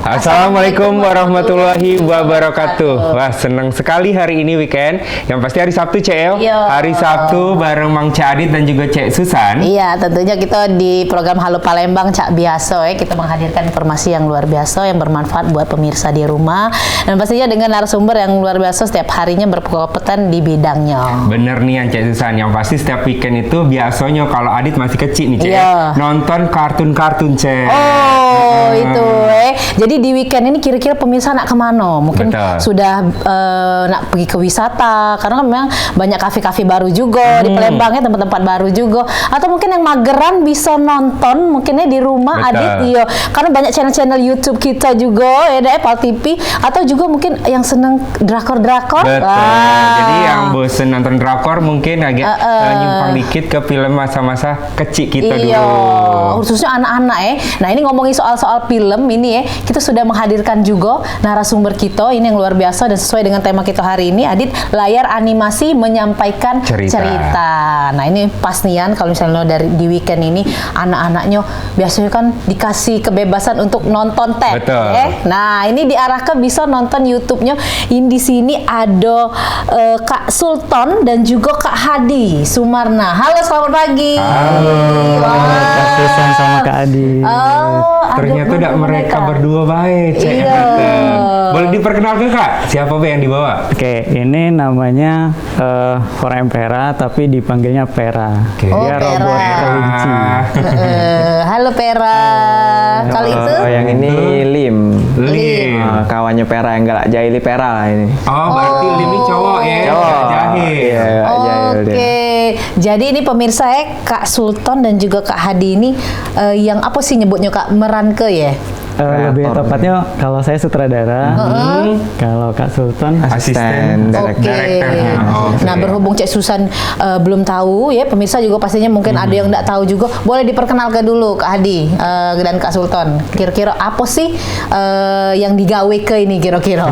Assalamualaikum warahmatullahi wabarakatuh. Wah, senang sekali hari ini weekend. Yang pasti hari Sabtu, Cek El. Hari Sabtu bareng Mang Cak Adit dan juga Cek Susan. Iya, tentunya kita di program Halo Palembang Cak Biaso ya. Kita menghadirkan informasi yang luar biasa yang bermanfaat buat pemirsa di rumah. Dan pastinya dengan narasumber yang luar biasa setiap harinya berkompeten di bidangnya. Bener nih yang Cek Susan. Yang pasti setiap weekend itu biasanya kalau Adit masih kecil nih, Cek. Iya. Nonton kartun-kartun, Cek. Oh, itu Jadi di weekend ini kira-kira pemirsa nak kemana? Mungkin sudah nak pergi ke wisata, karena kan memang banyak kafe-kafe baru juga di Palembang ya, tempat-tempat baru juga. Atau mungkin yang mageran bisa nonton mungkinnya di rumah Adit, iya. Karena banyak channel-channel YouTube kita juga ya, Pal TV. Atau juga mungkin yang seneng drakor-drakor. Jadi yang bosen nonton drakor mungkin agak nyimpang dikit ke film masa-masa kecil kita dulu. Khususnya anak-anak ya. Nah, ini ngomongin soal film ini ya, kita sudah menghadirkan juga narasumber kita ini yang luar biasa dan sesuai dengan tema kita hari ini, Adit, layar animasi menyampaikan cerita. Nah, ini pastian kalau misalnya di weekend ini anak-anaknya biasanya kan dikasih kebebasan untuk nonton tab. Nah, ini diarahkan bisa nonton YouTube-nya. Ini di sini ada Kak Sultan dan juga Kak Hadi Sumarna. Halo, selamat pagi. Halo. Kak Susan sama Kak Adi. Ternyata udah mereka berdua baik, Cek. Boleh diperkenalkan, Kak? Siapa yang dibawa? Oke, ini namanya Forum Pera, tapi dipanggilnya Pera. Dia robot kelinci. Halo Pera. Kalau itu? Yang ini Lim. Kawannya Pera yang galak jahili Pera lah ini. Oh, berarti Lim ini cowok ya? Cowok. Jahil. Oke. Jadi ini pemirsa ya, Kak Sultan dan juga Kak Hadi ini yang apa sih nyebutnya, Kak? Meranke ya? Lebih tepatnya kalau saya sutradara, kalau Kak Sultan asisten direkturnya. Nah, berhubung Cek Susan belum tahu ya, pemirsa juga pastinya mungkin ada yang nggak tahu juga. Boleh diperkenalkan dulu Kak Hadi dan Kak Sultan. Kira-kira apa sih yang digawe ke ini kira-kira?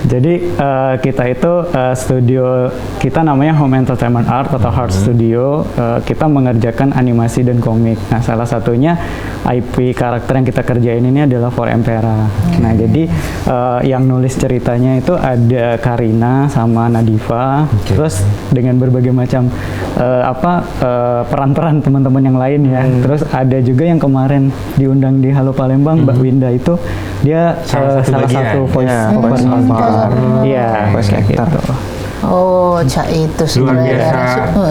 Jadi kita itu studio kita namanya Home Entertainment Art atau Heart Studio. Kita mengerjakan animasi dan komik. Nah, salah satunya IP karakter yang kita kerjain ini adalah Forum Pera. Nah, jadi yang nulis ceritanya itu ada Karina sama Nadifa. Terus dengan berbagai macam peran-peran teman-teman yang lain ya. Terus ada juga yang kemarin diundang di Halo Palembang, Mbak Winda itu dia salah satu voice over. Iya, voice actor. Oh, Cak itu luar biasa.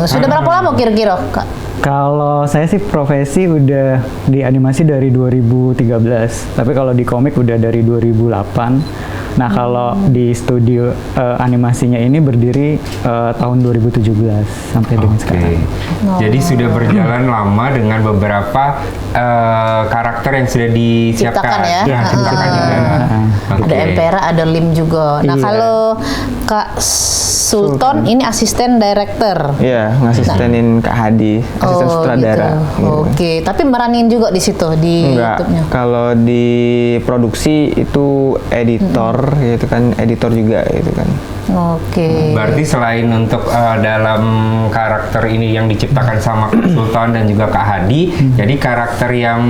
Sudah berapa lama kira-kira, Kak? Kalau saya sih profesi udah di animasi dari 2013, tapi kalau di komik udah dari 2008. Nah, kalau di studio animasinya ini berdiri tahun 2017 sampai dengan sekarang. Jadi sudah berjalan lama dengan beberapa karakter yang sudah disiapkan. Ada Empera, ada Lim juga. Nah, kalau Kak Sultan ini asisten director. Iya, ngasistenin Kak Hadi, asisten sutradara. Oke, tapi meranin juga di situ di YouTube-nya. Kalau di produksi itu editor, gitu kan, editor juga gitu kan. Berarti selain untuk dalam karakter ini yang diciptakan sama Kak Sultan dan juga Kak Hadi, jadi karakter yang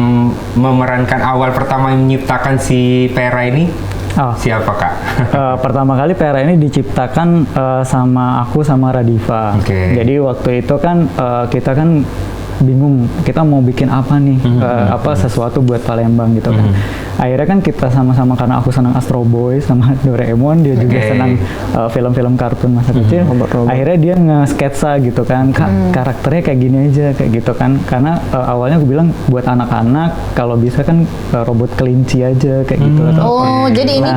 memerankan awal pertama yang menyiptakan si Pera ini siapa, Kak? Pertama kali Pera ini diciptakan sama aku sama Radifa. Jadi waktu itu kan kita kan bingung kita mau bikin apa nih, sesuatu buat Palembang gitu kan. Akhirnya kan kita sama-sama, karena aku senang Astro Boy sama Doraemon, dia juga senang film-film kartun masa kecil. Akhirnya dia nge-sketsa gitu kan, karakternya kayak gini aja, kayak gitu kan. Karena awalnya aku bilang buat anak-anak kalau bisa kan robot kelinci aja kayak gitu. Jadi ini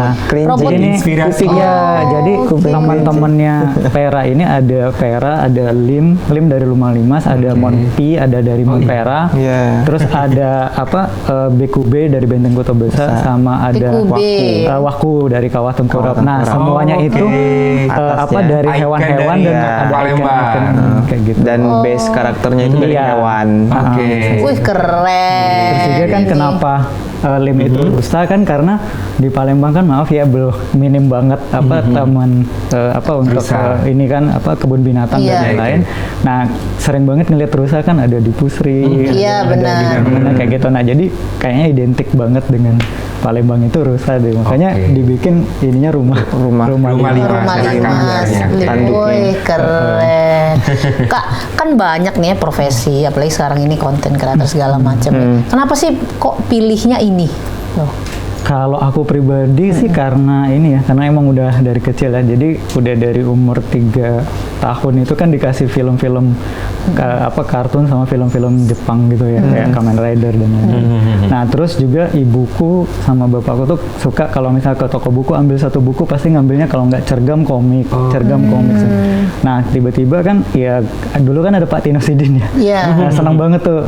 robot ini inspirasi. Jadi teman-temannya Pera ini ada Pera, ada Lim dari Lumang Limas, ada Monty, ada dari Pera. Terus ada BQB dari Benteng Kota Besar, sama ada Waku dari Kawah Tengkurap. Nah, semuanya itu dari hewan-hewan dan ada ikan kayak gitu. Dan base karakternya itu dari hewan. Wih, keren. Terus juga kan kenapa Lim itu rusa kan, karena di Palembang kan maaf ya belum minim banget taman untuk ini kan kebun binatang dan lain-lain. Nah, sering banget ngeliat rusa kan ada di Pusri, benar. kayak gitu. Nah, jadi kayaknya identik banget dengan Palembang itu rusak deh, makanya dibikin ininya rumah Wih, keren. Kak, kan banyak nih ya profesi, apalagi sekarang ini konten kreator segala macam. Kenapa sih kok pilihnya ini? Loh. Kalau aku pribadi sih karena ini ya, karena emang udah dari kecil ya, jadi udah dari umur 3 tahun itu kan dikasih film-film kartun sama film-film Jepang gitu ya, kayak Kamen Rider dan lain-lain. Nah terus juga ibuku sama bapakku tuh suka kalau misalnya ke toko buku ambil satu buku pasti ngambilnya kalau nggak cergam komik. Nah tiba-tiba kan ya dulu kan ada Pak Tino Sidin ya, nah, senang banget tuh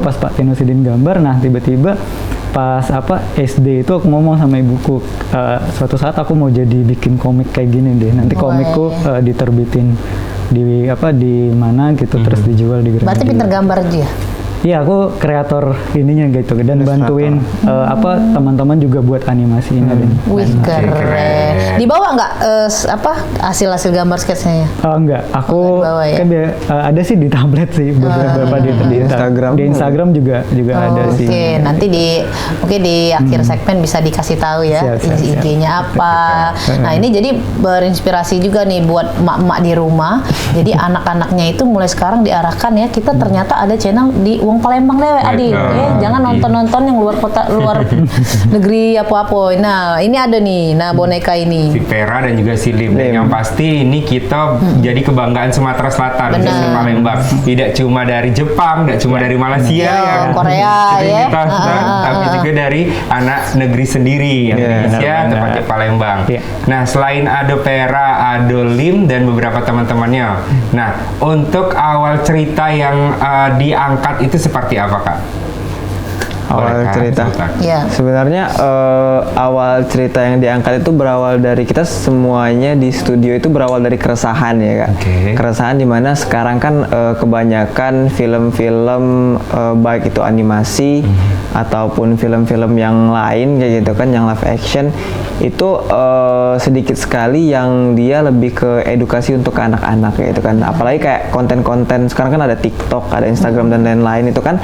pas Pak Tino Sidin gambar. Nah tiba-tiba pas SD itu aku ngomong sama ibuku, suatu saat aku mau jadi bikin komik kayak gini deh, nanti komikku diterbitin di mana gitu, terus dijual di Gramedia. Berarti pinter gambar dia? Iya, aku kreator ininya gitu dan bantuin teman-teman juga buat animasi ini. Wih, keren. Dibawa nggak hasil gambar sketsnya? Enggak, aku kan ada sih di tablet sih beberapa di Instagram. Di Instagram juga ada sih. Oke, nanti mungkin di akhir segmen bisa dikasih tahu ya IG-nya apa. Nah ini jadi berinspirasi juga nih buat emak-emak di rumah. Jadi anak-anaknya itu mulai sekarang diarahkan ya, kita ternyata ada channel di Wong Palembang deh, Adi. Jangan nonton-nonton yang luar kota, luar negeri apa-apa. Nah, ini ada nih. Nah, boneka ini. Si Vera dan juga si Lim. Yang pasti ini kita jadi kebanggaan Sumatera Selatan, khususnya Palembang. Tidak cuma dari Jepang, tidak cuma dari Malaysia, Korea ya. Tapi juga dari anak negeri sendiri, Indonesia, tepatnya Palembang. Nah, selain ada Vera, ada Lim dan beberapa teman-temannya. Nah, untuk awal cerita yang diangkat itu seperti apa, Kak? Awal cerita. Ya. Sebenarnya awal cerita yang diangkat itu berawal dari kita semuanya di studio itu berawal dari keresahan ya, Kak. Keresahan dimana sekarang kan kebanyakan film-film baik itu animasi ataupun film-film yang lain kayak gitu kan, yang live action itu sedikit sekali yang dia lebih ke edukasi untuk anak-anak gitu kan. Apalagi kayak konten-konten sekarang kan ada TikTok, ada Instagram dan lain-lain, itu kan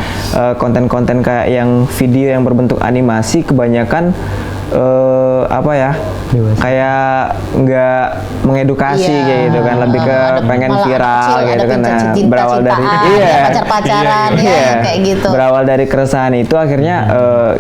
konten-konten kayak yang video yang berbentuk animasi kebanyakan kayak nggak mengedukasi kayak gitu kan, lebih ke pengen viral gitu kan. Nah, berawal dari pacar-pacaran kayak gitu. Berawal dari keresahan itu akhirnya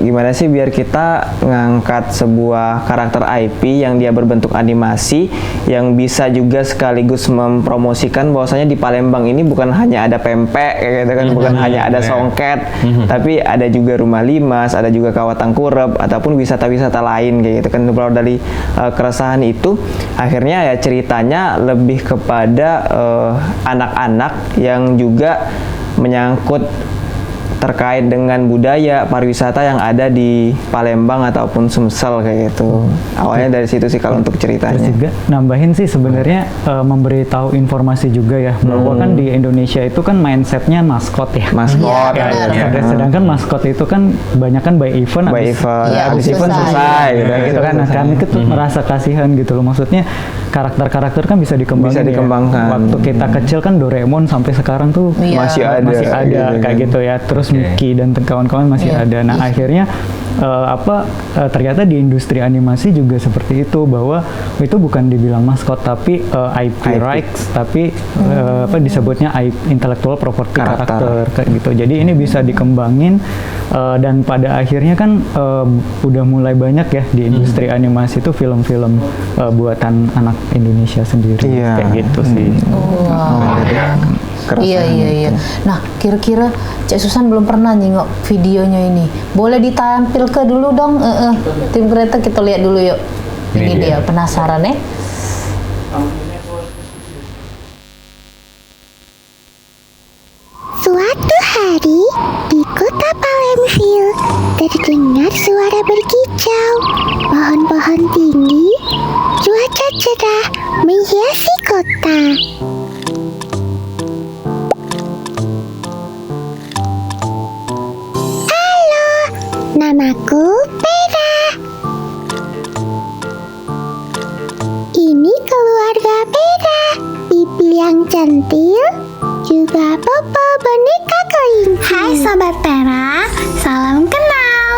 gimana sih biar kita ngangkat sebuah karakter IP yang dia berbentuk animasi yang bisa juga sekaligus mempromosikan bahwasanya di Palembang ini bukan hanya ada pempek kayak gitu kan, bukan hanya ada songket, tapi ada juga rumah limas, ada juga kawah tangkurep ataupun wisata-wisata lain kayak gitu kan. Berawal dari keresahan itu akhirnya ya ceritanya lebih kepada anak-anak yang juga menyangkut terkait dengan budaya pariwisata yang ada di Palembang ataupun Sumsel kayak gitu. Awalnya dari situ sih kalau untuk ceritanya. Terus juga nambahin sih sebenarnya memberitahu informasi juga ya, bahwa kan di Indonesia itu kan mindsetnya maskot ya. Maskot. Sedangkan maskot itu kan banyak kan by event. Habis event selesai gitu kan. Nah, kami itu merasa kasihan gitu loh. Maksudnya karakter-karakter kan bisa dikembangkan. Waktu kita kecil kan Doraemon sampai sekarang tuh masih ada kayak gitu ya. Terus Mickey dan kawan-kawan masih ada. Nah, akhirnya ternyata di industri animasi juga seperti itu, bahwa itu bukan dibilang maskot tapi IP rights, tapi disebutnya intellectual property karakter kayak gitu. Jadi ini bisa dikembangin dan pada akhirnya kan udah mulai banyak ya di industri animasi itu film-film buatan anak Indonesia sendiri kayak gitu sih. Iya. Nah, kira-kira Cek Susan belum pernah nyingok videonya ini. Boleh ditampilkan dulu dong, tim kreator, kita lihat dulu yuk. Ini dia, penasaran ya? Suatu hari di kota Palembang terdengar suara berkicau. Pohon-pohon tinggi, cuaca cerah menghiasi kota. Namaku Vera. Ini keluarga Vera. Pipi yang centil, juga Popo boneka kelinci. Hai Sobat Vera, salam kenal.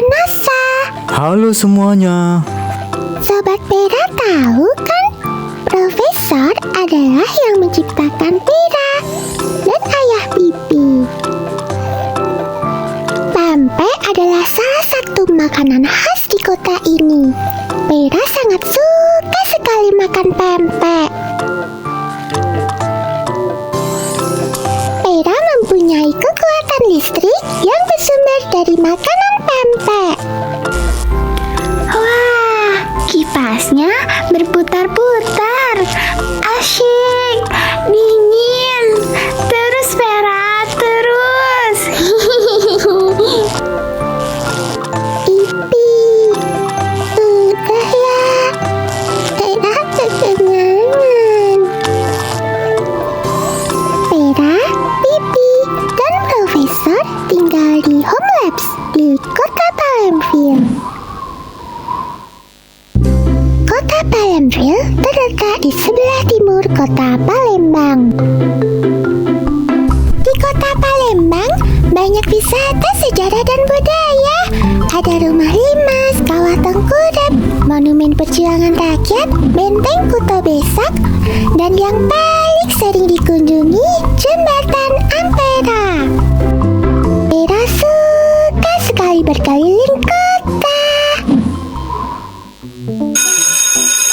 NASA. Halo semuanya. Sobat Pera tahu kan? Profesor adalah yang menciptakan Pera dan ayah Pipi. Pempek adalah salah satu makanan khas di kota ini. Pera sangat suka sekali makan pempek. Pera mempunyai kekuatan listrik yang bersumber dari makanan pempek. Wah, kipasnya berputar-putar. Asyik, dingin. Terus Pera, terus. Ipi, udah ya. Pera kekenyangan. Pera, Pipi, dan Profesor tinggal di Home Labs di kota Palemville. Kota Palemville terletak di sebelah timur kota Palembang. Di kota Palembang, banyak wisata sejarah dan budaya. Ada Rumah Limas, Kawah Tengkurep, Monumen Perjuangan Rakyat, Benteng Kuto Besak, dan yang paling sering dikunjungi, Jembatan Ampera. Pera suka sekali berkeliling kota.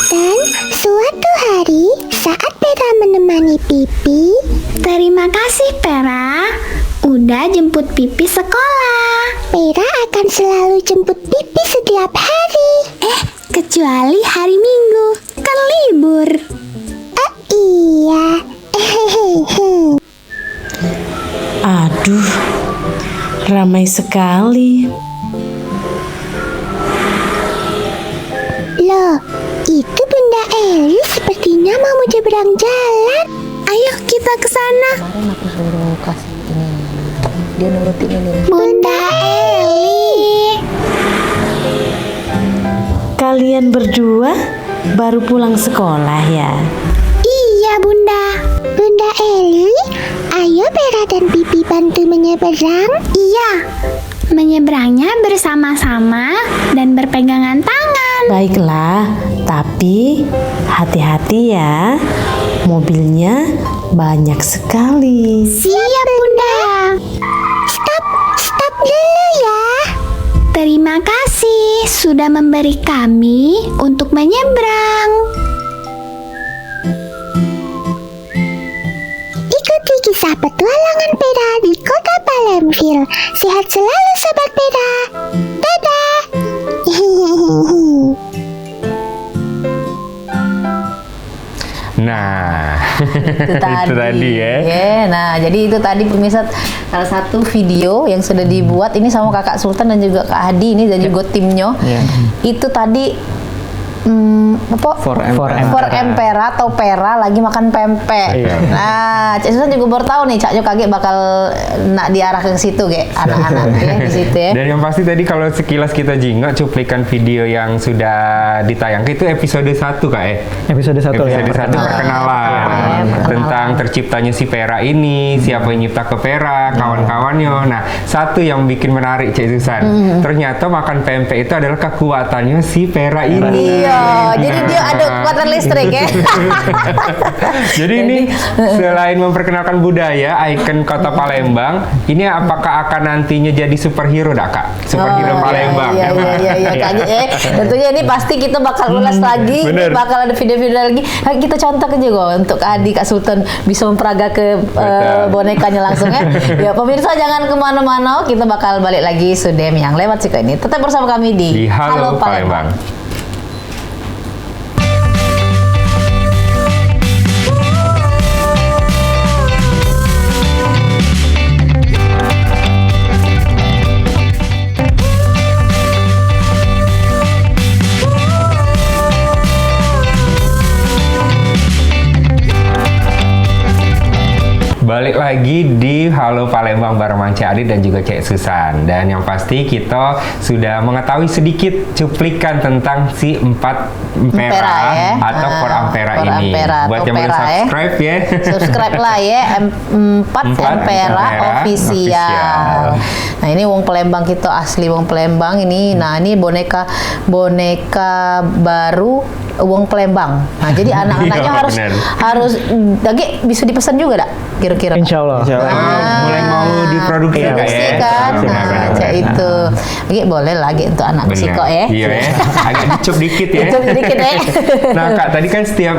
Dan suatu hari, saat Pera menemani Pipi, Terima kasih Pera, udah jemput Pipi sekolah. Pera akan selalu jemput Pipi setiap hari. Kecuali hari Minggu, kan libur. Oh iya. Aduh, ramai sekali. Loh, itu Bunda Eli sepertinya mau menyeberang jalan. Ayo kita ke sana. Kemarin aku suruh kasih ini. Dia nurutin ini. Bunda Eli. Kalian berdua baru pulang sekolah ya? Iya Bunda. Bunda Eli, ayo Pera dan Pipi bantu menyeberang. Iya, menyeberangnya bersama-sama dan berpegangan tangan. Baiklah, tapi hati-hati ya. Mobilnya banyak sekali. Siap Bunda. Stop dulu ya. Terima kasih sudah memberi kami untuk menyeberang. Ikuti kisah petualangan Pera di kota Palemville. Sehat selalu Sobat Pera. Dadah. Nah, Itu itu tadi ya. Nah, jadi itu tadi pemirsa salah satu video yang sudah dibuat ini sama Kakak Sultan dan juga Kak Hadi ini dan juga timnya. Itu tadi apa? For Empera atau Pera lagi makan pempek. Nah, Cak Susan juga baru tahu nih, Caknya kaget bakal nak diarah ke situ kayak anak-anak ya di situ ya. Dan yang pasti tadi kalau sekilas kita jingok cuplikan video yang sudah ditayangkan itu episode 1 Kak ya. Episode 1 ya. Episode 1 perkenalan tentang terciptanya si Pera ini, siapa yang nyipta ke Pera, kawan-kawannya. Nah, satu yang bikin menarik Cak Susan, ternyata makan pempek itu adalah kekuatannya si Pera ini. Iya, jadi dia ada kekuatan listrik ya. Jadi ini selain memperkenalkan budaya, ikon kota Palembang, ini apakah akan nantinya jadi superhero dak Kak? Superhero Palembang. Iya. Kak, tentunya ini pasti kita bakal ulas lagi, bener. bakal ada video-video lagi. Nah, kita contoh juga untuk Adi Kak Sultan bisa memperaga ke bonekanya langsung ya. Ya pemirsa jangan kemana-mana, kita bakal balik lagi Sudem yang lewat sih ini. Tetap bersama kami di Halo Palembang. Balik lagi di Halo Palembang bareng Mance Adit dan juga Cek Susan. Dan yang pasti kita sudah mengetahui sedikit cuplikan tentang si 4 Empera ya. atau For Ampera ini. Buat yang belum subscribe ya. Subscribe lah ya 4 Empera Official. Nah Nah ini wong Palembang kita asli wong Palembang ini. Nah ini boneka baru wong Palembang. Nah jadi anak-anaknya harus lagi bisa dipesan juga dak kira-kira. Insya Allah. Mulai mau diproduksi kan? Nah, itu. Lagi boleh lagi untuk anak Siko ya. Iya ya. Agak dicup dikit ya. Dicup dikit ya. Nah Kak, tadi kan setiap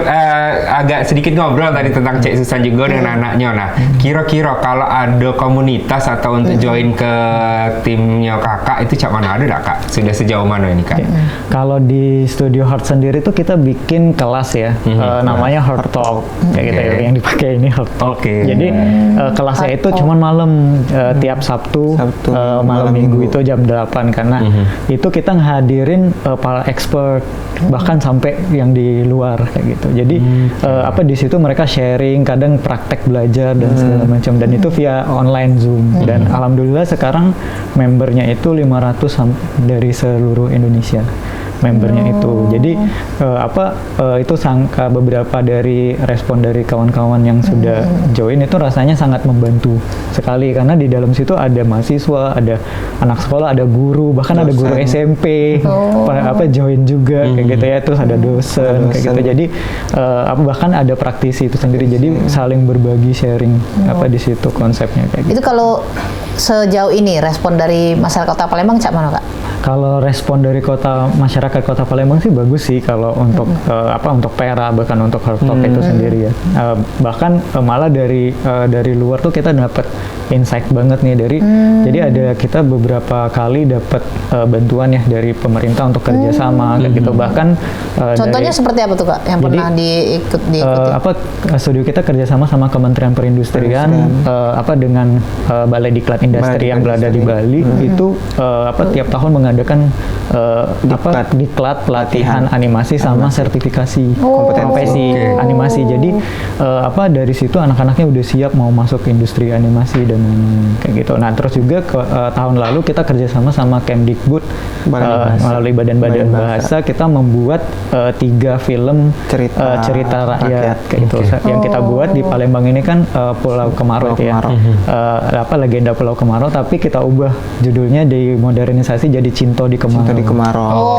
agak sedikit ngobrol tadi tentang Cek Susan juga dengan anaknya. Nah, kira-kira kalau ada komunitas atau untuk join ke timnya Kakak itu cak mana ada dak Kak? Sudah sejauh mana ini Kak? Kalau di Studio Heart sendiri tuh kita bikin kelas ya, namanya Heart Talk kayak gitu ya, yang dipakai ini Heart Talk. Jadi kelasnya itu cuma malam, tiap Sabtu malam Minggu itu jam 8 karena itu kita ngehadirin para expert bahkan sampai yang di luar kayak gitu. Jadi di situ mereka sharing, kadang praktek belajar dan segala macam, dan itu via online Zoom. Dan alhamdulillah sekarang membernya itu 500 dari seluruh Indonesia. Membernya itu, jadi itu beberapa dari respon dari kawan-kawan yang sudah join itu rasanya sangat membantu sekali karena di dalam situ ada mahasiswa, ada anak sekolah, ada guru, bahkan ada guru SMP join juga kayak gitu ya, terus ada dosen kayak gitu. Jadi bahkan ada praktisi itu sendiri, jadi saling berbagi sharing di situ konsepnya kayak gitu. Itu kalau sejauh ini respon dari masyarakat Kota Palembang cak mana Kak? Kalau respon dari masyarakat Kota Palembang sih bagus sih kalau untuk untuk Pera, bahkan untuk Heart Talk itu sendiri ya. Bahkan malah dari luar tuh kita dapat insight banget nih jadi ada kita beberapa kali dapat bantuan ya dari pemerintah untuk kerjasama kayak gitu. Bahkan contohnya seperti apa tuh Kak yang pernah diikuti? Studio kita kerjasama sama Kementerian Perindustrian dengan Balai Diklat Industri yang berada di Bali itu tiap tahun mengadakan diklat pelatihan animasi sama sertifikasi kompetensi animasi. Jadi dari situ anak-anaknya udah siap mau masuk industri animasi dan kayak gitu. Nah terus juga tahun lalu kita kerjasama sama Kemdikbud melalui Badan Bahasa kita membuat 3 film cerita rakyat kayak gitu yang kita buat di Palembang ini kan Pulau Kemarau ya. Legenda Pulau Kemarau, tapi kita ubah judulnya dimodernisasi jadi Cinto di Kemarau.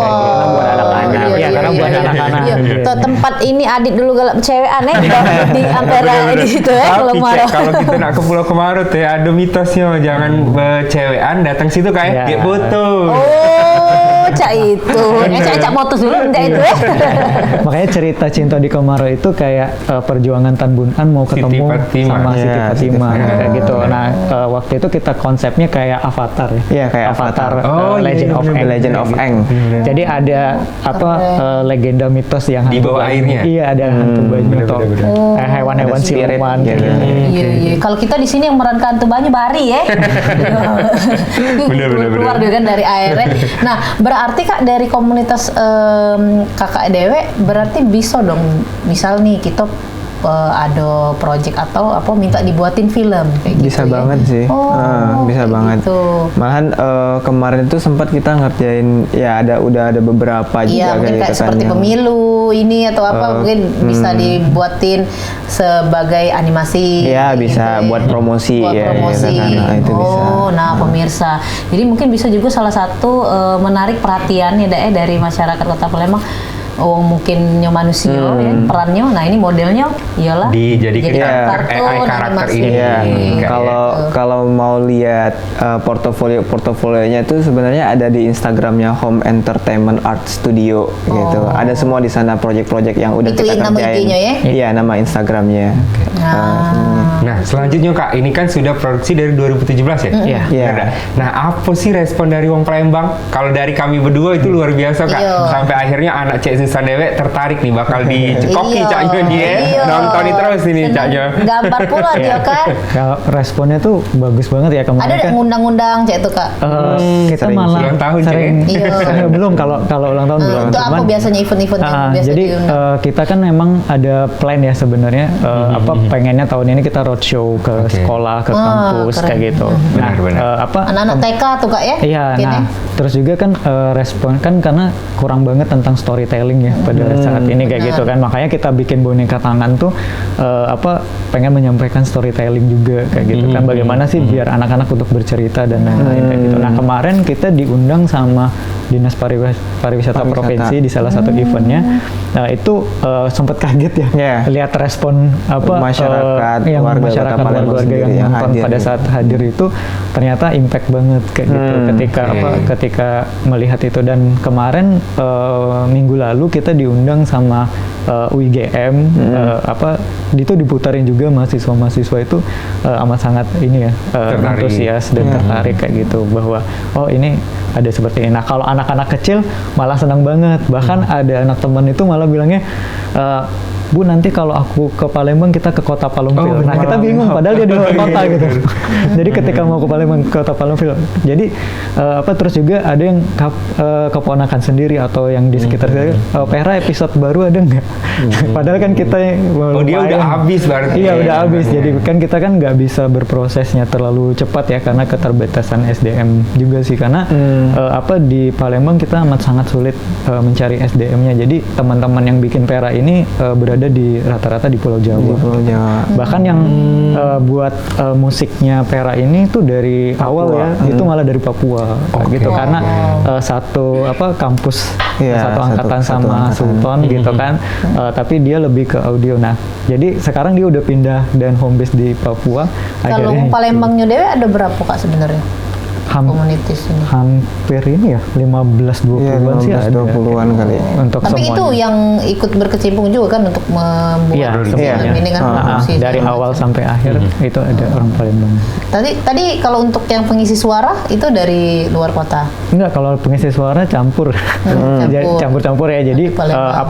Karena buat anak-anak. Karena buat anak-anak. Tempat ini Adit dulu galak cewek aneh di Ampera di situ ya Pulau Kemarau. Kalau kita nak ke Pulau Kemarau tuh ada mitosnya jangan bercewekan datang situ kayak dia foto. Cak itu. Cak motos dulu enggak itu ya. Makanya cerita Cinta di Kemarau itu kayak perjuangan Tan Bun An mau ketemu sama Siti Fatimah kayak gitu. Nah, waktu itu kita konsepnya kayak Avatar ya. Iya, kayak Avatar. Legend of Aang. Jadi ada legenda mitos yang di bawah airnya. Iya, ada hantu banyu atau hewan-hewan siluman. Iya. Kalau kita di sini yang merankan hantu banyu Bari ya. Keluar juga kan dari airnya. Nah, berarti Kak dari komunitas kakak dewe berarti bisa dong misal nih kita ada project atau minta dibuatin film kayak gitu. Bisa banget sih. Bisa banget. Gitu. Malahan kemarin itu sempat kita ngerjain ya udah ada beberapa juga mungkin kayak seperti pemilu ini atau mungkin bisa dibuatin sebagai animasi. Iya, bisa buat promosi promosi. Itu bisa. Nah pemirsa. Jadi mungkin bisa juga salah satu menarik perhatian dari masyarakat Kota Palembang. Mungkin manusia ya perannya. Nah ini modelnya iyalah dijadikan kartun karakter ini. Kalau mau lihat portofolionya itu sebenarnya ada di Instagramnya Home Entertainment Art Studio gitu. Ada semua di sana project-project yang udah kita kerjain. Iya, nama Instagramnya. Nah selanjutnya Kak, ini kan sudah produksi dari 2017 ya? Iya. Nah apa sih respon dari wong Palembang? Kalau dari kami berdua itu luar biasa Kak. Sampai akhirnya anak Cek Susan Dewe tertarik nih bakal dicekoki caknya dia. Nontonin terus ini caknya. Gambar pula dia kan. Kalau responnya tuh bagus banget ya kemarin. Ada ngundang-ngundang Cek itu Kak? Kita malah ulang tahun sering. Belum kalau ulang tahun belum. Itu apa biasanya event-event yang biasa jadi kita kan memang ada plan ya sebenarnya pengennya tahun ini kita roadshow ke sekolah, ke kampus kayak gitu. Benar. Anak-anak TK tuh Kak ya? Iya. Nah terus juga kan respon kan karena kurang banget tentang storytelling trending ya pada saat ini kayak gitu kan. Makanya kita bikin boneka tangan tuh pengen menyampaikan storytelling juga kayak gitu kan. Bagaimana sih biar anak-anak untuk bercerita dan lain-lain kayak gitu. Nah kemarin kita diundang sama Dinas Pariwisata Provinsi di salah satu eventnya. Nah itu sempat kaget ya lihat respon masyarakat, warga yang nonton pada saat hadir itu ternyata impact banget kayak gitu ketika melihat itu. Dan kemarin minggu lalu kita diundang sama UIGM itu diputarin juga mahasiswa itu amat sangat ini ya antusias dan tertarik kayak gitu bahwa ini ada seperti ini. Nah kalau anak-anak kecil malah senang banget, bahkan ada anak teman itu malah bilangnya Bu nanti kalau aku ke Palembang kita ke kota Palembang. Nah kita bingung padahal dia di luar kota gitu. Jadi ketika mau ke Palembang ke kota Palembang, jadi terus juga ada yang keponakan sendiri atau yang di sekitar saya, Pera episode baru ada nggak? Padahal kan kita dia udah habis berarti. Iya udah habis. Jadi kan kita kan nggak bisa berprosesnya terlalu cepat ya karena keterbatasan SDM juga sih karena di Palembang kita amat sangat sulit mencari SDM-nya. Jadi teman-teman yang bikin Pera ini berada di rata-rata di Pulau Jawa. Bahkan yang buat musiknya Pera ini tuh dari awal ya itu malah dari Papua gitu karena satu kampus satu angkatan sama Sultan gitu kan, tapi dia lebih ke audio. Nah jadi sekarang dia udah pindah dan home base di Papua. Kalau Palembangnya Dewe ada berapa Kak sebenarnya? Komunitas ini. Hampir ini ya 15-20-an sih ada. 15-20-an kali. Untuk tapi semuanya. itu yang ikut berkecimpung juga kan untuk membuat film ini kan dari awal sampai akhir itu ada orang Palembang. Tadi kalau untuk yang pengisi suara itu dari luar kota? Enggak, kalau pengisi suara campur. Campur-campur ya. Jadi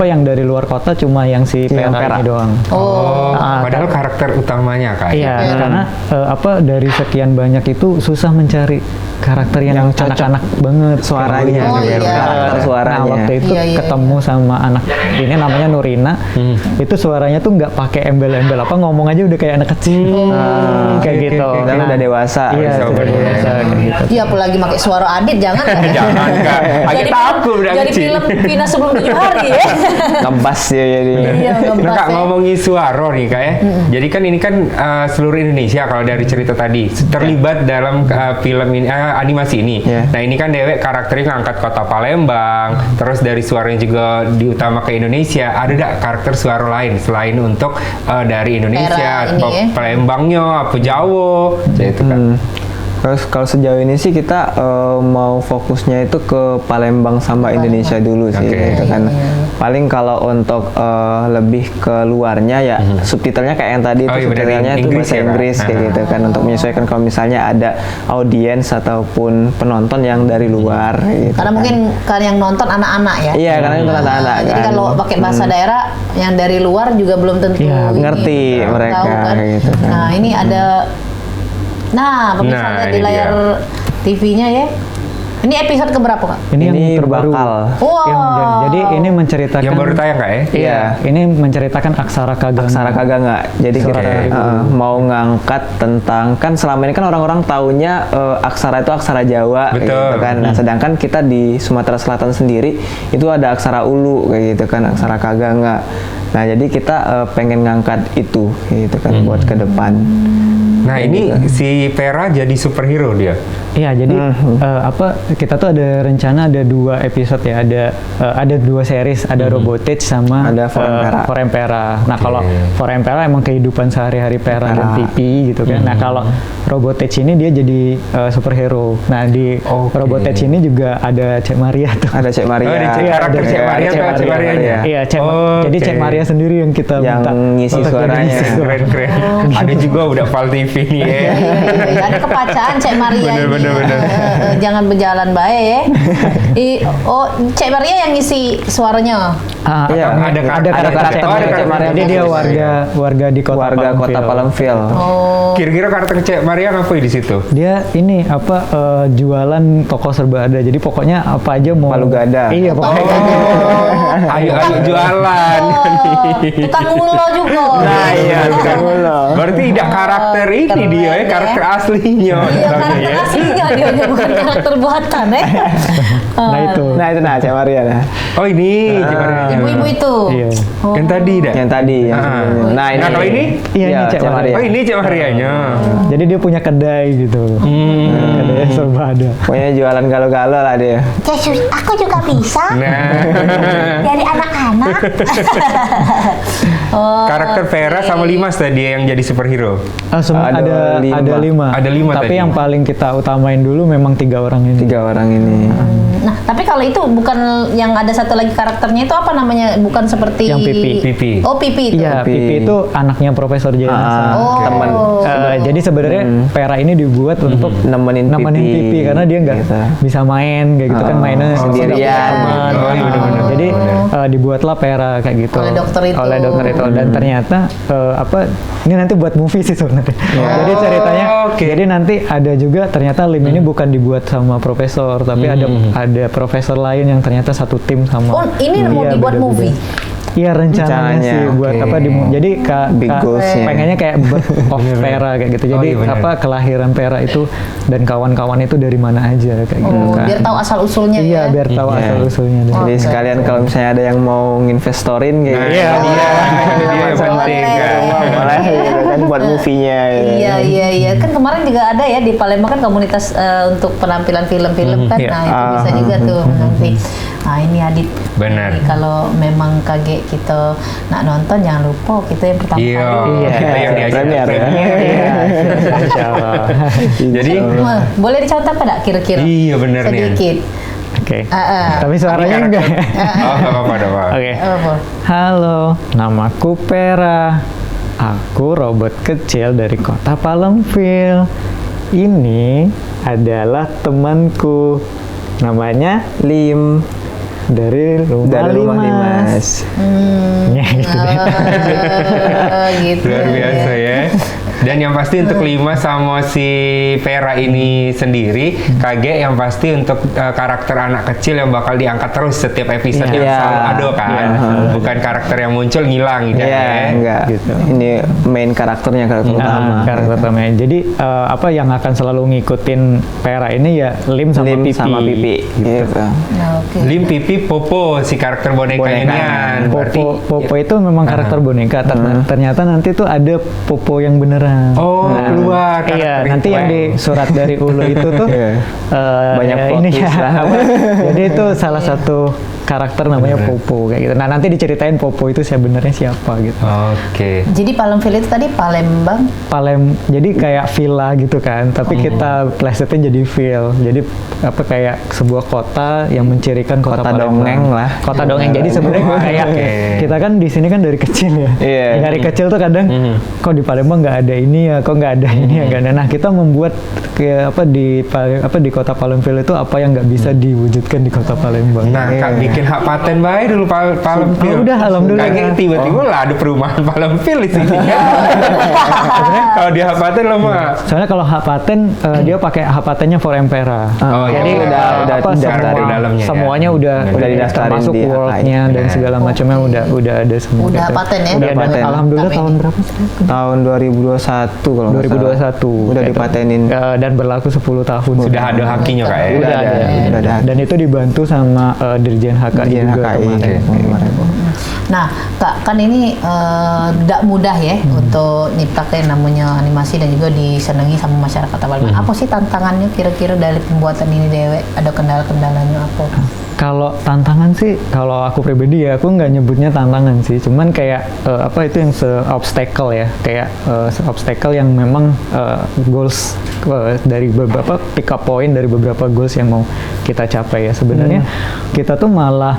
yang dari luar kota cuma yang si Pera ini doang. Padahal karakter utamanya Kak. Iya, karena dari sekian banyak itu susah mencari karakter yang anak-anak banget suaranya, karakter suaranya. Nah, waktu itu ketemu sama anak ini namanya Nurina, itu suaranya tuh nggak pakai embel-embel ngomong aja udah kayak anak kecil, kayak gitu. Dan udah dewasa. Iya, udah dewasa kayak gitu. Iya, apalagi pakai suara Adit jangan kan? Jangan Kak. Agak takut udah jadi film Vina sebelum 7 hari ya. Ngebas ya jadi. Iya, nah Kak ngomongin suara nih Kak ya. Jadi kan ini kan seluruh Indonesia kalau dari cerita tadi terlibat dalam film ini animasi ini. Nah ini kan Dewe karakternya ngangkat kota Palembang, terus dari suaranya juga diutama ke Indonesia. Ada nggak karakter suara lain selain untuk dari Indonesia, Palembangnya, apa Jawa, itu kan? Kalau sejauh ini sih kita mau fokusnya itu ke Palembang sama Indonesia dulu sih, gitu kan. Paling kalau untuk lebih ke luarnya ya subtitlenya kayak yang tadi itu subtitlenya itu bahasa Inggris kayak gitu kan untuk menyesuaikan kalau misalnya ada audiens ataupun penonton yang dari luar. Gitu karena mungkin kan yang nonton anak-anak ya. Iya, karena itu anak-anak. Jadi kalau pakai bahasa daerah yang dari luar juga belum tentu ngerti mereka. Kan? Gitu kan. Nah ini ada. Nah, pemirsa di layar TV-nya ya. Ini episode keberapa Kak? Ini yang terbaru. Jadi ini menceritakan. Yang baru tayang Kak ya? Iya. Ini menceritakan Aksara Kaganga. Aksara Kaganga. Jadi kita mau ngangkat tentang kan selama ini kan orang-orang taunya aksara itu aksara Jawa, gitu kan. Nah, sedangkan kita di Sumatera Selatan sendiri itu ada aksara Ulu kayak gitu kan, aksara Kaganga. Nah, jadi kita pengen ngangkat itu gitu kan buat ke depan. Nah ini si Pera jadi superhero dia. Iya, jadi kita tuh ada rencana ada 2 episode ya, ada 2 series, ada Robotage sama ada Foreign Pera. Nah kalau Foreign Pera emang kehidupan sehari-hari Pera dan TV gitu kan. Nah kalau Robotage ini dia jadi superhero. Nah di Robotage ini juga ada Cek Maria tuh. Ada Cek Maria. Karakter Cek Maria tuh Cek Marianya. Iya, jadi Cek Maria sendiri yang kita minta ngisi suaranya. Keren-keren. Ada juga udah Val TV nih ya. Ada kepacaan Cek Maria. Bener. Jangan berjalan baik ya. Cek Maria yang ngisi suaranya. Ada karakter Cek Maria. Jadi dia warga di kota Palembang. Kira-kira karakter Cek Maria ngapain di situ? Dia ini jualan toko serba ada. Jadi pokoknya apa aja mau. Palu gada. Iya pokoknya. Ayo jualan. tukang mulo juga. Nah, iya, tukang mulo. Berarti tidak karakter ini Keren dia ya, ya. karakter aslinya. Iya, karakter aslinya dia bukan karakter buatan ya. Nah itu. Nah, Cak Maria nah. Oh ini Cemaria. Ibu-ibu itu. Iya. Oh. Yang tadi dah. Yang tadi yang Ah. sebelumnya. Nah, Nah, kalau ini? Iya, ini Cak Maria. Oh ini Cemarianya. Jadi dia punya kedai gitu. Kedai serba ada. Pokoknya jualan galo-galo lah dia. Jesus, aku juga bisa. Nah, Dari anak-anak. Oh, karakter Vera sama Limas tadi yang jadi superhero. Ada Ada 5. lima. Ada 5 Tapi tadi. yang paling kita utamain dulu memang 3 orang ini. 3 orang ini. Nah, tapi kalau itu bukan yang ada satu lagi karakternya itu apa namanya? Bukan seperti Yang Pipi. Pipi. Oh, Pipi itu. Iya, Pipi. Pipi itu anaknya Profesor Jenasa. Oh. Teman Jadi sebenarnya Vera ini dibuat untuk nemenin Pipi karena dia nggak gitu. bisa main kayak gitu kan mainnya sendirian. nggak punya teman. Oh, iya, bener-bener. Jadi dibuatlah Vera kayak gitu Oleh dokter itu. Oleh dokter itu dan ternyata ini nanti buat movie sih sebenarnya. Jadi ceritanya oke. jadi nanti ada juga ternyata Lim ini bukan dibuat sama profesor tapi ada profesor lain yang ternyata satu tim sama. Oh, ini mau Iya, dibuat beda-beda. movie. Iya rencananya Rencananya, sih buat oke. apa jadi Big goals-nya. pengennya kayak birth of Vera kayak gitu. Jadi iya, benar. apa kelahiran Vera itu dan kawan-kawan itu dari mana aja kayak gitu Oh, kan. biar tahu asal usulnya Iya, ya. biar tahu Iya. asal usulnya. Jadi sekalian kalau misalnya ada yang mau nginvestorin kayak Nah, gitu. iya, ini dia yang Boleh. penting kan. Boleh gitu kan buat movie-nya gitu. Iya. Kan kemarin juga ada ya di Palembang kan komunitas untuk penampilan film-film kan. Iya. Nah, itu bisa juga tuh nanti. Nah, ini Adit. Benar. Ini kalau memang kaget kita nak nonton jangan lupa kita yang pertama Iya, kali. kita yang diajak Premier ya. Iya, insyaallah. Jadi, Wah, boleh dicontohkan tak kira-kira? iya bener nih. Sedikit. Oke. Ah. Tapi suaranya enggak. Oh, nggak apa-apa, nggak apa-apa. Oke. Oh, Halo, namaku Vera. Aku robot kecil dari kota Palemville. Ini adalah temanku. Namanya Lim dari rumah Limas. Ya, gitu deh. gitu. Luar biasa ya. Dan yang pasti untuk Lima sama si Vera ini sendiri, kaget yang pasti untuk karakter anak kecil yang bakal diangkat terus setiap episode yang Iya. selalu ada kan. Iya. Bukan karakter yang muncul ngilang gitu Iya, ya. enggak. Gitu. Ini main karakternya karakter utama. Karakter utamanya. Jadi apa yang akan selalu ngikutin Vera ini ya Lim sama Lim Pipi. sama Pipi. Gitu. Nah, oke. Lim, Pipi, Popo, si karakter bonekanya Nian. Berarti Popo itu memang karakter boneka. Ternyata nanti tuh ada Popo yang beneran. Oh, keluar Iya, karakter nanti itu. yang di surat dari Ulu itu tuh Iya. Banyak plot ini twist ya. lah. Jadi itu salah satu karakter namanya Popo kayak gitu. Nah, nanti diceritain Popo itu sebenarnya siapa gitu. Oke. Jadi Palembang itu tadi Palembang. Jadi kayak villa gitu kan, tapi kita plesetin jadi ville. Jadi apa kayak sebuah kota yang mencirikan kota Kota Palembang. dongeng lah. Kota dongeng. Jadi sebenarnya kayak kita kan di sini kan dari kecil ya. Iya. Dari kecil tuh kadang kok di Palembang nggak ada ini ya, kok nggak ada ini ya, nggak ada. Nah, kita membuat kayak di kota Palembang itu apa yang nggak bisa diwujudkan di kota Palembang. Nah, Kak bikin hak paten baik dulu Palempil. Oh, udah, alhamdulillah. Kaget tiba-tiba lah ada perumahan Palempil di sini. Kalau dia hak paten lo mah. Soalnya kalau hak paten dia pakai hak patennya for Empera. Oh, Jadi iya. Udah apa daftarin dalamnya ya. semuanya udah didaftarin termasuk di world-nya HKI. dan segala macamnya udah ada semua. Udah gitu. paten ya? Udah Udah paten. Alhamdulillah tahun berapa? Tahun 2021 kalau nggak salah. 2021. Udah Gitu. dipatenin. Dan berlaku 10 tahun. Sudah ada hakinya Kak ya. Udah ada. Udah ada. Dan itu dibantu sama Dirjen HKI Dirjen juga HKI. kemarin. Kemarin. Nah, Kak, kan ini tidak mudah ya untuk nyiptakan namanya animasi dan juga disenangi sama masyarakat Palembang. Apa sih tantangannya kira-kira dari pembuatan ini Dewe? Ada kendala-kendalanya apa? Kalau tantangan sih, kalau aku pribadi ya, aku nggak nyebutnya tantangan sih. Cuman kayak apa itu yang se-obstacle ya, kayak obstacle yang memang goals dari beberapa pick up point dari beberapa goals yang mau kita capai ya. Sebenarnya kita tuh malah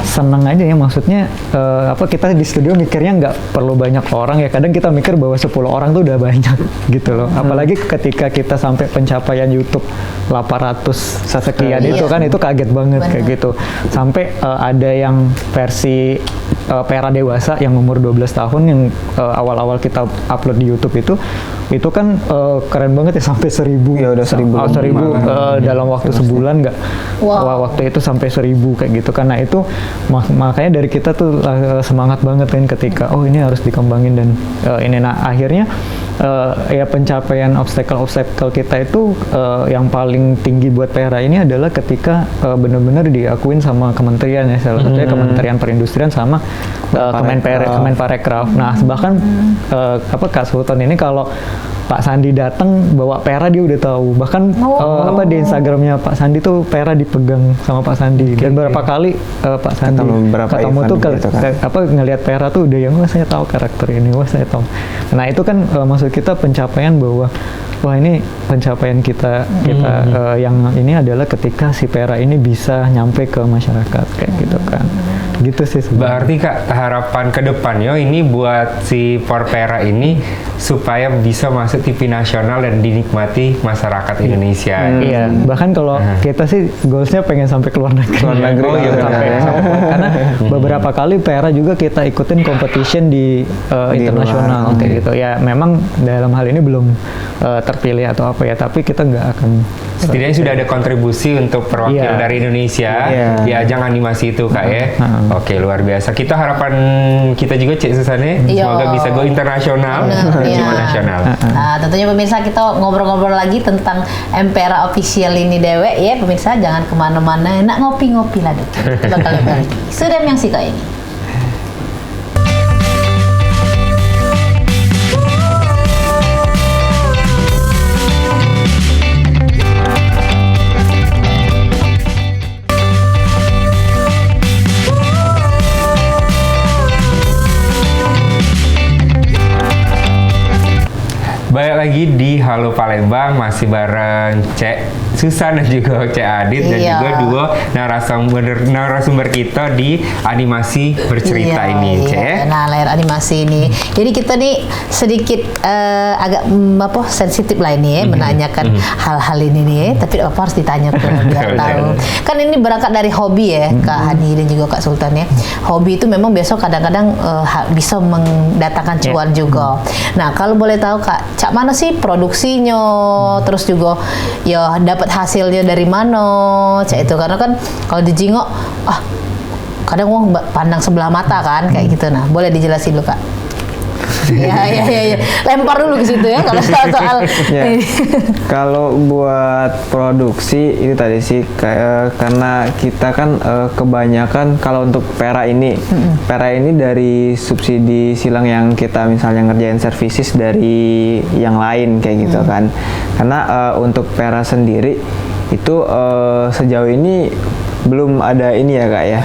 seneng aja ya, maksudnya apa kita di studio mikirnya nggak perlu banyak orang ya. Kadang kita mikir bahwa 10 orang tuh udah banyak gitu loh. Apalagi ketika kita sampai pencapaian YouTube 800 sekian Iya. itu kan itu kaget banget Benar. kayak gitu. Sampai ada yang versi Pera dewasa yang umur 12 tahun yang awal-awal kita upload di YouTube itu itu kan keren banget ya, sampai 1.000. Ya udah 1.000. 1.000 dalam waktu sebulan nggak? Wow. Wah, waktu itu sampai 1.000 kayak gitu kan. Nah itu makanya dari kita tuh semangat banget kan ketika ini harus dikembangin dan ini. Nah akhirnya ya pencapaian obstacle kita itu yang paling tinggi buat Pera ini adalah ketika benar-benar diakuin sama kementerian ya, salah satunya Kementerian Perindustrian sama Kemenparekraf. Nah bahkan Kak Sultan ini kalau Pak Sandi datang bawa Pera dia udah tahu. Bahkan di Instagramnya Pak Sandi tuh Pera dipegang sama Pak Sandi. Dan beberapa kali Pak Sandi ketemu tuh gitu kan. Ngelihat Pera tuh udah yang saya tahu karakter ini, saya tahu. Nah itu kan maksud kita pencapaian bahwa wah ini pencapaian kita yang ini adalah ketika si Pera ini bisa nyampe ke masyarakat kayak gitu kan. Gitu sih sebenarnya. Berarti Kak, harapan ke depannya ini buat si Porpera ini supaya bisa masuk TV nasional dan dinikmati masyarakat Indonesia. Iya, bahkan kalau kita sih goalsnya pengen sampai ke luar negeri. Karena beberapa kali Pera juga kita ikutin competition di internasional kayak gitu. Ya memang dalam hal ini belum terpilih atau apa ya, tapi kita nggak akan. Setidaknya sudah ada kontribusi untuk perwakilan dari Indonesia di ajang animasi itu Kak ya. Oke, luar biasa. Kita harapan kita juga Cik Susane semoga bisa go internasional dan cuma nasional. Nah, tentunya pemirsa kita ngobrol-ngobrol lagi tentang Empera Official ini dewek ya pemirsa, jangan kemana-mana, nak ngopi-ngopi lah deh. Kita bakal balik. Sudah yang sih Kak ini. Balik lagi di Halo Palembang, masih bareng Cek Susan dan juga Cek Adit dan juga dua narasumber kita di animasi bercerita ini, Cek. Nah, layar animasi ini. Jadi kita nih sedikit agak sensitif lah ini ya, menanyakan hal-hal ini nih, tapi apa harus ditanya tuh biar tahu. Kan ini berangkat dari hobi ya, Kak Hani dan juga Kak Sultan ya. Hobi itu memang biasa kadang-kadang bisa mendatangkan cuan juga. Nah, kalau boleh tahu Kak, cak mana sih produksinya, terus juga ya dapat hasilnya dari mana, cak itu karena kan kalau dijingok kadang wong pandang sebelah mata kan kayak gitu. Nah, boleh dijelasin dulu Kak. Ya. Lempar dulu ke situ ya kalau soal. Kalau buat produksi itu tadi sih karena kita kan kebanyakan kalau untuk Pera ini dari subsidi silang yang kita misalnya ngerjain services dari yang lain kayak gitu kan. Karena untuk Pera sendiri itu sejauh ini belum ada ini ya Kak ya.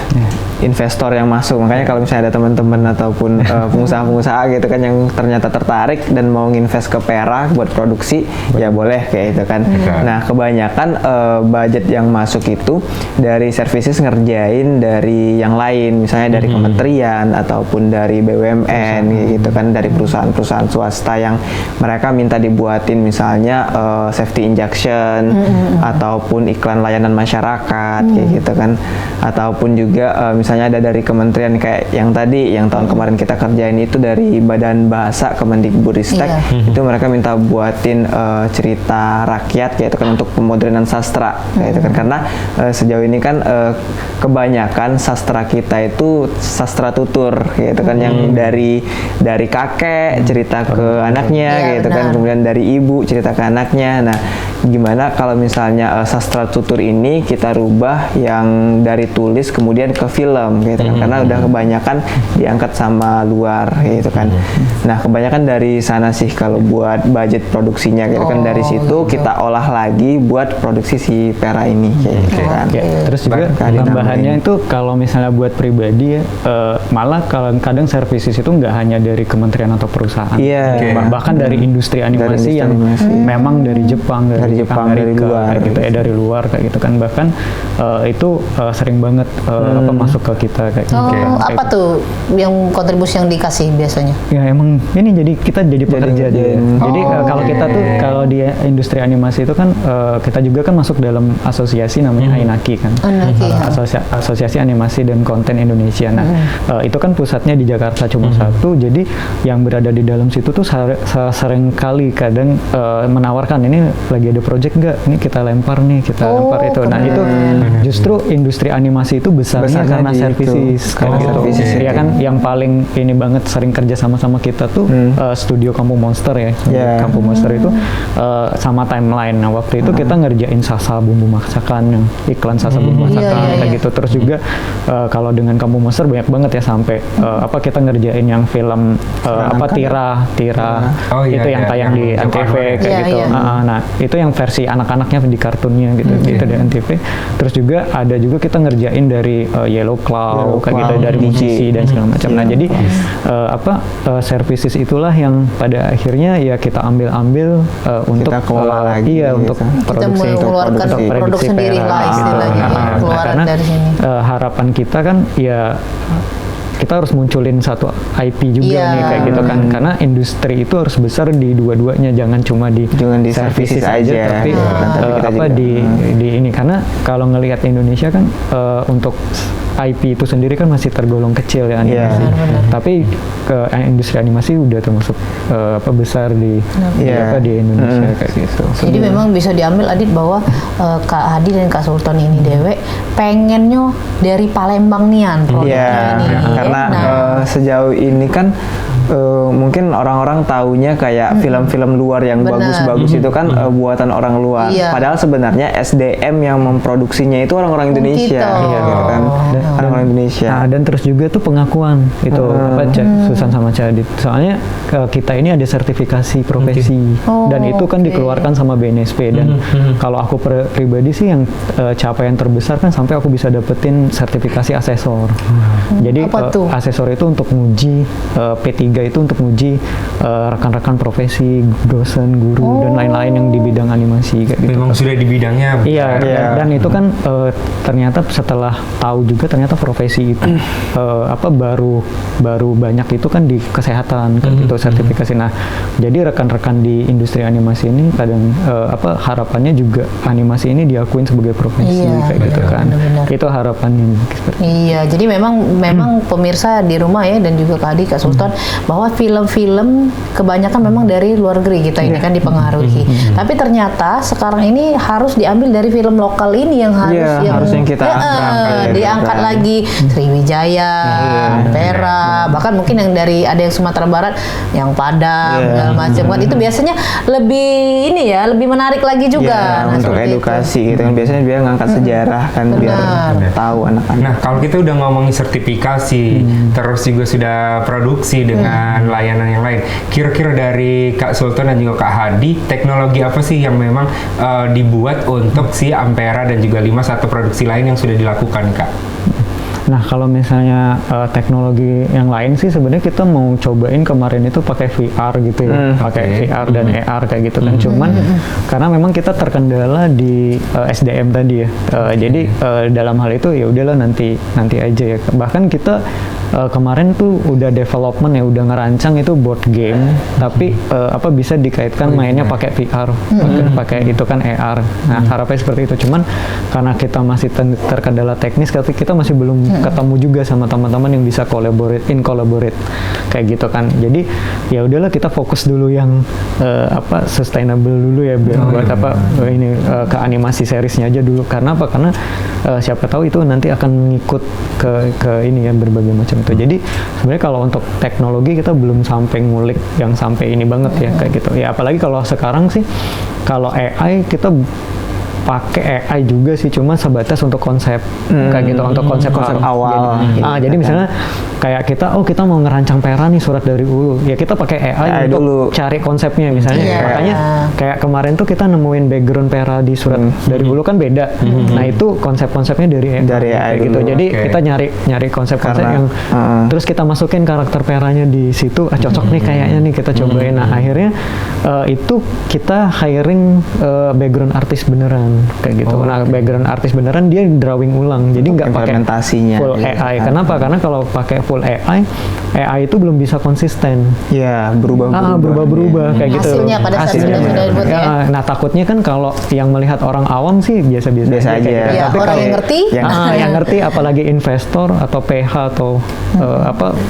Investor yang masuk, makanya kalau misalnya ada teman-teman ataupun pengusaha-pengusaha gitu kan yang ternyata tertarik dan mau nginvest ke Pera buat produksi, ya boleh kayak gitu kan. Nah kebanyakan budget yang masuk itu dari services ngerjain dari yang lain, misalnya dari kementerian ataupun dari BUMN gitu kan, dari perusahaan-perusahaan swasta yang mereka minta dibuatin misalnya safety injection ataupun iklan layanan masyarakat kayak gitu kan, ataupun juga misalnya ada dari kementerian kayak yang tadi yang tahun kemarin kita kerjain itu dari Badan Bahasa Kemendikbudristek, itu mereka minta buatin cerita rakyat kayak itu kan untuk pemodernan sastra kayak itu kan, karena sejauh ini kan kebanyakan sastra kita itu sastra tutur kayak itu kan, yang dari kakek cerita ke anaknya kayak itu kan, kemudian dari ibu cerita ke anaknya. Nah gimana kalau misalnya sastra tutur ini kita rubah yang dari tulis kemudian ke film gitu kan, karena udah kebanyakan diangkat sama luar gitu kan. Nah kebanyakan dari sana sih kalau buat budget produksinya gitu kan, dari situ kita olah lagi buat produksi si Pera ini kayak gitu kan. Terus juga tambahannya itu kalau misalnya buat pribadi ya, malah kadang services itu nggak hanya dari kementerian atau perusahaan, bahkan dari industri animasi yang memang dari Jepang, dari Amerika, dari luar kayak gitu, dari luar kayak gitu kan. Bahkan itu itu sering banget masuk ke kita kayak gitu. Apa tuh yang kontribusi yang dikasih biasanya? Ya emang ini jadi kita jadi pekerja jadi kalau kita tuh kalau di industri animasi itu kan kita juga kan masuk dalam asosiasi namanya AINAKI kan. Asosiasi Animasi dan Konten Indonesia. Nah, itu kan pusatnya di Jakarta cuma satu. Jadi yang berada di dalam situ tuh sering kali kadang menawarkan ini lagi ada project nggak? Ini kita lempar nih, kita lempar itu. Nah, itu justru industri animasi itu besarnya karena services kayak gitu. Ya kan yang paling ini banget sering kerja sama kita tuh studio Kampung Monster ya. Kampung Monster itu sama Timeline. Nah, waktu itu kita ngerjain Sasa Bumbu Masakan, yang iklan Sasa Bumbu Masakan kayak gitu. Terus juga kalau dengan Kampung Monster banyak banget ya sampai kita ngerjain yang film Tira itu yang tayang di Antv kayak gitu. Nah, itu yang versi anak-anaknya di kartunnya gitu itu di Antv. Terus juga ada juga kita ngerjain dari Yellow Claw kayak gitu, dari musisi dan segala macam. Nah, jadi services itulah yang pada akhirnya ya kita ambil untuk kita kelola lagi untuk produksi, kita mengeluarkan produk sendiri lah istilahnya, keluaran dari sini. Harapan kita kan ya kita harus munculin satu IP juga nih kayak gitu kan, karena industri itu harus besar di dua-duanya, jangan cuma di services aja tapi di ini, karena kalau ngelihat Indonesia kan untuk IP itu sendiri kan masih tergolong kecil ya animasi, tapi ke industri animasi udah termasuk besar di Indonesia kayak gitu. Jadi memang bisa diambil Adit bahwa Kak Hadi dan Kak Sultan ini dewe pengennya dari Palembang nian produknya ini. Karena sejauh ini kan mungkin orang-orang taunya kayak film-film luar yang bagus-bagus itu kan buatan orang luar. Padahal sebenarnya SDM yang memproduksinya itu orang-orang Indonesia, gitu kan. Orang-orang Indonesia. Nah, dan terus juga tuh pengakuan itu Susan sama Cadit. Soalnya kita ini ada sertifikasi profesi dan itu kan dikeluarkan sama BNSP, dan kalau aku pribadi sih yang capaian terbesar kan sampai aku bisa dapetin sertifikasi asesor. Jadi asesor itu untuk nguji P3 itu untuk nguji rekan-rekan profesi, dosen, guru dan lain-lain yang di bidang animasi kayak gitu. Memang sudah di bidangnya. Iya. Dan itu kan ternyata setelah tahu juga ternyata profesi itu baru banyak itu kan di kesehatan kayak gitu sertifikasi. Nah, jadi rekan-rekan di industri animasi ini kadang harapannya juga animasi ini diakuin sebagai profesi kayak gitu kan. Itu harapannya. Iya, jadi memang pemirsa di rumah ya dan juga Kak Hadi, Kak Sultan, bahwa film-film kebanyakan memang dari luar negeri kita ini kan dipengaruhi. Tapi ternyata sekarang ini harus diambil dari film lokal ini yang harus yang kita diangkat lagi, Sriwijaya, Ampera, bahkan mungkin yang dari ada yang Sumatera Barat, yang Padang, segala macam kan itu biasanya lebih menarik lagi juga. Untuk edukasi gitu kan, biasanya biar ngangkat sejarah kan biar tahu anak-anak. Nah, kalau kita udah ngomongin sertifikasi, terus juga sudah produksi dengan layanan yang lain. Kira-kira dari Kak Sultan dan juga Kak Hadi, teknologi apa sih yang memang dibuat untuk si Ampera dan juga 51 produksi lain yang sudah dilakukan, Kak? Nah, kalau misalnya teknologi yang lain sih sebenarnya kita mau cobain kemarin itu pakai VR gitu ya, pakai VR dan AR kayak gitu kan. Cuman karena memang kita terkendala di SDM tadi ya. Jadi dalam hal itu ya udahlah nanti aja ya. Bahkan kita kemarin tuh udah development ya, udah ngerancang itu board game, tapi bisa dikaitkan mainnya pakai VR, pakai itu kan AR. Nah, harapannya seperti itu. Cuman karena kita masih terkendala teknis, tapi kita masih belum ketemu juga sama teman-teman yang bisa collaborate kayak gitu kan. Jadi ya udahlah kita fokus dulu yang sustainable dulu ya, buat ke animasi seriesnya aja dulu. Karena karena siapa tahu itu nanti akan ngikut ke ini ya, berbagai macam itu. Jadi sebenarnya kalau untuk teknologi kita belum sampai ngulik yang sampai ini banget ya kayak gitu. Ya apalagi kalau sekarang sih kalau AI kita pakai AI juga sih, cuma sebatas untuk konsep kayak gitu, untuk konsep awal. Jadi misalnya kayak kita mau ngerancang pera nih surat dari Ulu, ya kita pakai AI untuk dulu cari konsepnya misalnya. Makanya kayak kemarin tuh kita nemuin background pera di surat dari Ulu kan beda. Nah itu konsep-konsepnya dari AI gitu. Jadi kita nyari konsep-konsep yang terus kita masukin karakter peranya di situ, cocok nih kayaknya nih kita cobain. Nah akhirnya itu kita hiring background artis beneran beneran kayak gitu. Nah, background artis beneran dia drawing ulang, jadi nggak pakai implementasinya full AI. Kenapa? Karena kalau pakai full AI itu belum bisa konsisten. Ya, berubah-berubah kayak gitu. Hasilnya pada saat sudah dibuat ya. Nah, takutnya kan kalau yang melihat orang awam sih biasa-biasa aja. gitu. Ya, Tapi orang kalau yang ngerti, yang ngerti, apalagi investor atau PH atau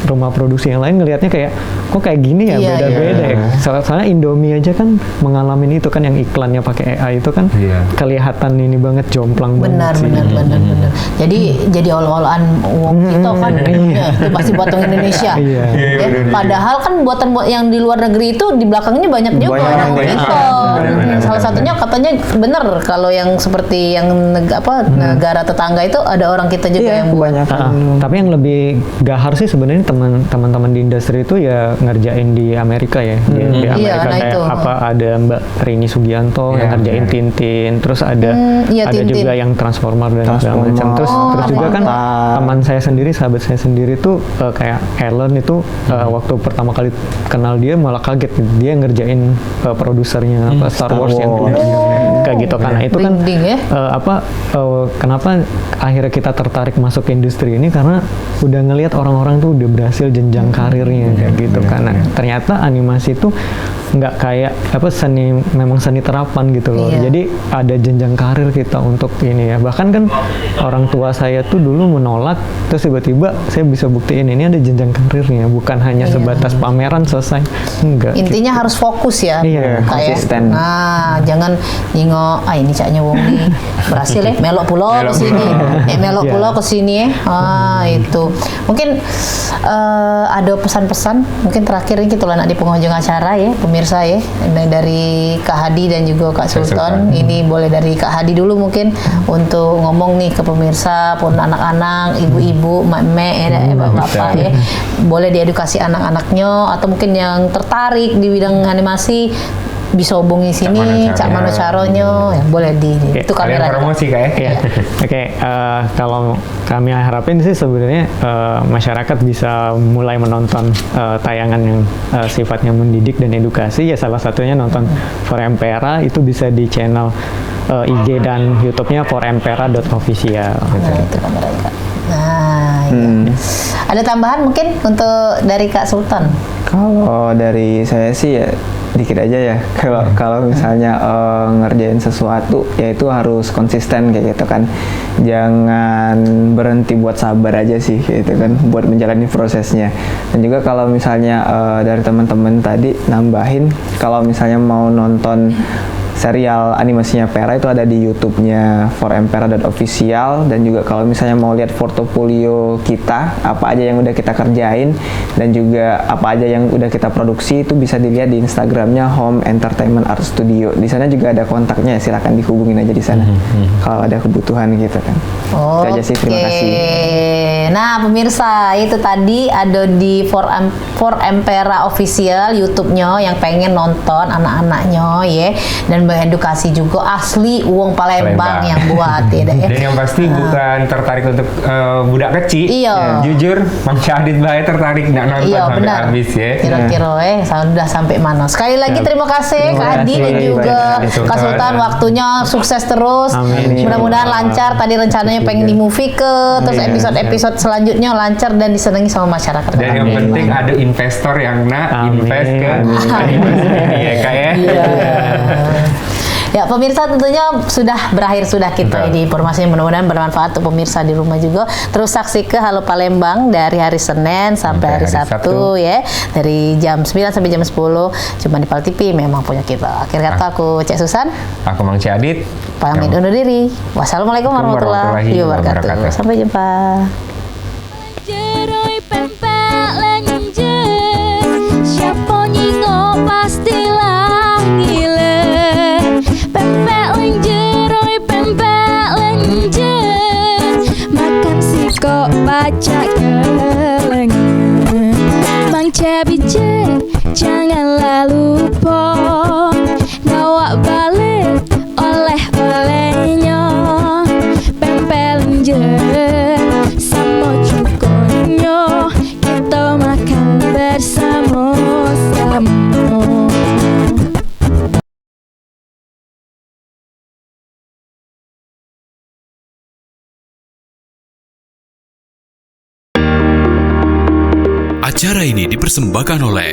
rumah produksi yang lain ngelihatnya kayak kok kayak gini ya, Iya, beda-beda ya. Soalnya Indomie aja kan mengalami itu kan, yang iklannya pakai AI itu kan kelihatan ini banget, jomplang benar, banget sih. benar. Jadi ol-olan wong itu kan itu pasti buatan Indonesia. Iya. Ya, padahal kan buatan yang di luar negeri itu di belakangnya banyak juga orang impor. Salah satunya katanya benar kalau yang seperti yang negara tetangga itu ada orang kita juga yang buat. Tapi yang lebih gahar sih sebenarnya teman-teman di industri itu ya ngerjain di Amerika ya. Di Amerika kayak itu. ada Mbak Rini Sugianto yang ngerjain Tintin, terus ada Tintin. juga yang Transformer dan segala macam. Terus juga kan teman saya sendiri, sahabat saya sendiri tuh kayak Ellen itu waktu pertama kali kenal dia malah kaget, dia ngerjain produsernya Star Wars yang kayak gitu. Karena itu kan kenapa akhirnya kita tertarik masuk ke industri ini, karena udah ngelihat orang-orang tuh udah berhasil jenjang karirnya kayak gitu. Karena ternyata animasi itu nggak kayak memang seni terapan gitu loh. Jadi ada jenjang karir kita untuk ini ya. Bahkan kan orang tua saya tuh dulu menolak, terus tiba-tiba saya bisa buktiin ini ada jenjang karirnya, bukan hanya sebatas pameran selesai. Enggak. Intinya harus fokus ya. Iya, konsisten. Nah, jangan nyingok, ini caknya wong nih berhasil ya, melok pulau ke sini. Melok pulau ke sini ya. Itu. Mungkin ada pesan-pesan mungkin terakhir ini kita nak di penghujung acara ya, pemirsa ya, dari Kak Hadi dan juga Kak Sultan. Ini boleh dari Kak Hadi dulu mungkin untuk ngomong nih ke pemirsa, pun anak-anak, ibu-ibu, mak-mek, bapak ya. Boleh diedukasi anak-anaknya atau mungkin yang tertarik di bidang animasi bisa hubungi sini, Cak Mano Caronyo, ya boleh itu kamera. Promosi kayak. Oke, kalau kami harapin sih sebenarnya masyarakat bisa mulai menonton tayangan yang sifatnya mendidik dan edukasi, ya salah satunya nonton Forempera, itu bisa di channel IG dan YouTube-nya forempera.official. Itu kameranya Kak. Ada tambahan mungkin untuk dari Kak Sultan? Kalau dari saya sih ya dikit aja ya. Kalau misalnya ngerjain sesuatu, ya itu harus konsisten kayak gitu kan. Jangan berhenti buat sabar aja sih kayak gitu kan, buat menjalani prosesnya. Dan juga kalau misalnya dari teman-teman tadi nambahin, kalau misalnya mau nonton serial animasinya Pera itu ada di YouTube-nya forempera.official. Dan juga kalau misalnya mau lihat portofolio kita, apa aja yang udah kita kerjain dan juga apa aja yang udah kita produksi, itu bisa dilihat di Instagramnya Home Entertainment Art Studio. Di sana juga ada kontaknya, silakan dihubungin aja di sana kalau ada kebutuhan gitu kan. Itu aja sih, terima kasih. Nah pemirsa, itu tadi ada di Forempera Official YouTube-nya yang pengen nonton anak-anaknya ya, dan edukasi juga asli uang Palembang yang buat ya. Dan yang pasti bukan tertarik untuk budak kecil. Iya. Jujur, Bang Syahid Bae tertarik nggak nonton sampai habis ya. Kira-kira sudah sampai mana. Sekali lagi terima kasih Kak Hadi dan juga Kak Sultan, waktunya sukses terus. Mudah-mudahan lancar. Tadi rencananya pengen di movie terus episode selanjutnya lancar dan disenangi sama masyarakat. Dan yang penting ada investor yang invest ke ya Kak ya. Ya pemirsa, tentunya sudah berakhir kita ini informasi yang mudah-mudahan bermanfaat untuk pemirsa di rumah juga. Terus saksikan Halo Palembang dari hari Senin sampai hari Sabtu ya, dari jam 9 sampai jam 10 cuma di Pal TV memang punya kita. Akhir kata aku Cek Susan, aku Mang Syahid pamit undur diri. Wassalamualaikum warahmatullahi wabarakatuh. Sampai jumpa. Kok baca kelengan Mang Cabije janganlah lupa Ngawak balik oleh-olehnya Pempel jer sama cukonyo Kita makan bersama-sama Acara ini dipersembahkan oleh